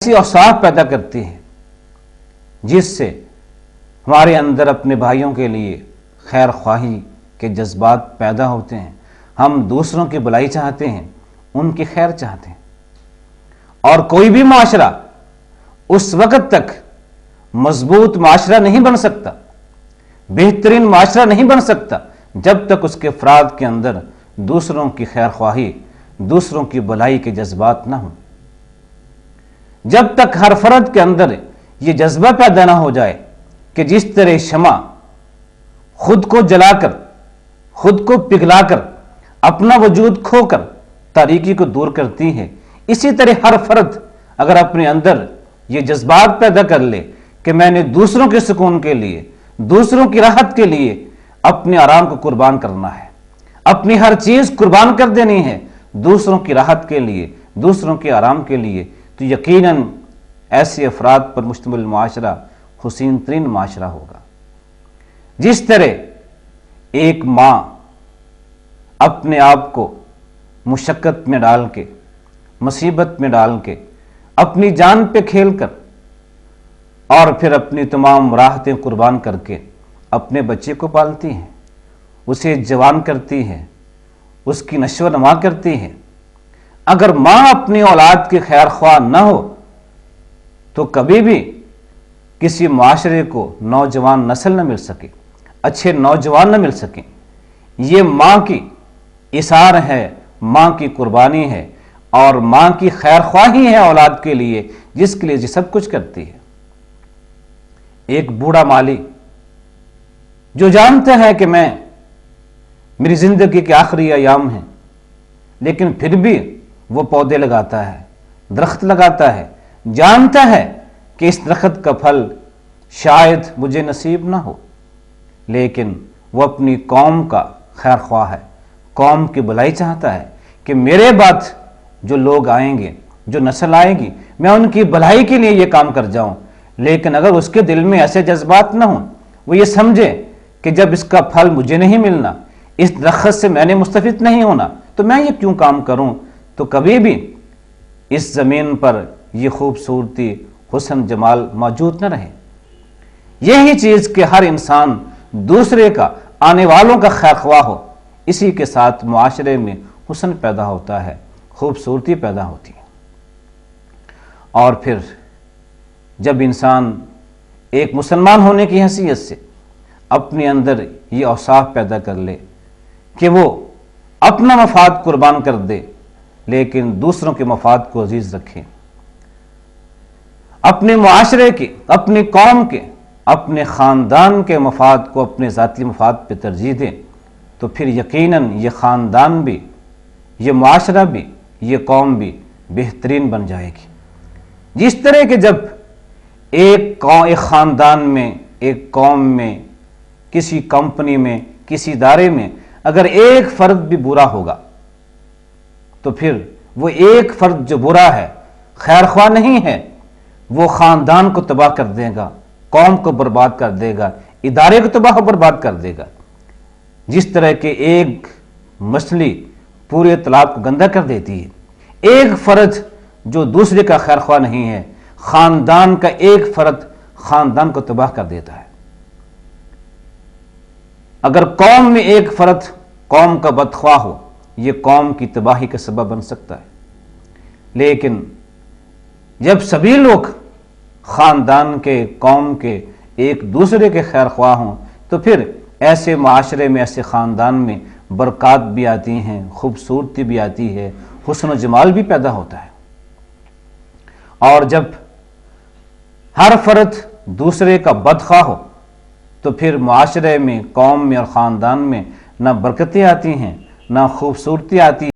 ایسی اوصاف پیدا کرتی ہے جس سے ہمارے اندر اپنے بھائیوں کے لیے خیر خواہی کے جذبات پیدا ہوتے ہیں. ہم دوسروں کی بھلائی چاہتے ہیں، ان کی خیر چاہتے ہیں. اور کوئی بھی معاشرہ اس وقت تک مضبوط معاشرہ نہیں بن سکتا، بہترین معاشرہ نہیں بن سکتا جب تک اس کے افراد کے اندر دوسروں کی خیر خواہی، دوسروں کی بھلائی کے جذبات نہ ہوں. جب تک ہر فرد کے اندر یہ جذبہ پیدا نہ ہو جائے کہ جس طرح شمع خود کو جلا کر، خود کو پگھلا کر، اپنا وجود کھو کر تاریکی کو دور کرتی ہے، اسی طرح ہر فرد اگر اپنے اندر یہ جذبات پیدا کر لے کہ میں نے دوسروں کے سکون کے لیے، دوسروں کی راحت کے لیے اپنے آرام کو قربان کرنا ہے، اپنی ہر چیز قربان کر دینی ہے دوسروں کی راحت کے لیے، دوسروں کے آرام کے لیے، تو یقیناً ایسے افراد پر مشتمل معاشرہ حسین ترین معاشرہ ہوگا. جس طرح ایک ماں اپنے آپ کو مشقت میں ڈال کے، مصیبت میں ڈال کے، اپنی جان پہ کھیل کر اور پھر اپنی تمام راحتیں قربان کر کے اپنے بچے کو پالتی ہے، اسے جوان کرتی ہے، اس کی نشو و نما کرتی ہے. اگر ماں اپنی اولاد کی خیر خواہ نہ ہو تو کبھی بھی کسی معاشرے کو نوجوان نسل نہ مل سکے، اچھے نوجوان نہ مل سکیں. یہ ماں کی اثار ہے، ماں کی قربانی ہے اور ماں کی خیر خواہی ہے اولاد کے لیے، جس کے لیے یہ سب کچھ کرتی ہے. ایک بوڑھا مالی جو جانتا ہے کہ میری زندگی کے آخری ایام ہیں، لیکن پھر بھی وہ پودے لگاتا ہے، درخت لگاتا ہے، جانتا ہے کہ اس درخت کا پھل شاید مجھے نصیب نہ ہو، لیکن وہ اپنی قوم کا خیر خواہ ہے، قوم کی بھلائی چاہتا ہے کہ میرے بعد جو لوگ آئیں گے، جو نسل آئے گی، میں ان کی بھلائی کے لیے یہ کام کر جاؤں. لیکن اگر اس کے دل میں ایسے جذبات نہ ہوں، وہ یہ سمجھے کہ جب اس کا پھل مجھے نہیں ملنا، اس درخت سے میں نے مستفید نہیں ہونا، تو میں یہ کیوں کام کروں، تو کبھی بھی اس زمین پر یہ خوبصورتی، حسن، جمال موجود نہ رہے. یہی چیز کہ ہر انسان دوسرے کا، آنے والوں کا خیر خواہ ہو، اسی کے ساتھ معاشرے میں حسن پیدا ہوتا ہے، خوبصورتی پیدا ہوتی ہے. اور پھر جب انسان ایک مسلمان ہونے کی حیثیت سے اپنے اندر یہ اوصاف پیدا کر لے کہ وہ اپنا مفاد قربان کر دے لیکن دوسروں کے مفاد کو عزیز رکھے، اپنے معاشرے کے، اپنی قوم کے، اپنے خاندان کے مفاد کو اپنے ذاتی مفاد پہ ترجیح دے، تو پھر یقیناً یہ خاندان بھی، یہ معاشرہ بھی، یہ قوم بھی بہترین بن جائے گی. جس طرح کہ جب ایک خاندان میں، ایک قوم میں، کسی کمپنی میں، کسی ادارے میں اگر ایک فرد بھی برا ہوگا تو پھر وہ ایک فرد جو برا ہے، خیر خواہ نہیں ہے، وہ خاندان کو تباہ کر دے گا، قوم کو برباد کر دے گا، ادارے کو تباہ و برباد کر دے گا. جس طرح کہ ایک مچھلی پورے تالاب کو گندا کر دیتی ہے، ایک فرد جو دوسرے کا خیر خواہ نہیں ہے، خاندان کا ایک فرد خاندان کو تباہ کر دیتا ہے. اگر قوم میں ایک فرد قوم کا بدخواہ ہو، یہ قوم کی تباہی کا سبب بن سکتا ہے. لیکن جب سبھی لوگ خاندان کے، قوم کے ایک دوسرے کے خیر خواہ ہوں تو پھر ایسے معاشرے میں، ایسے خاندان میں برکات بھی آتی ہیں، خوبصورتی بھی آتی ہے، حسن و جمال بھی پیدا ہوتا ہے. اور جب ہر فرد دوسرے کا بدخواہ ہو تو پھر معاشرے میں، قوم میں اور خاندان میں نہ برکتیں آتی ہیں، نہ خوبصورتی آتی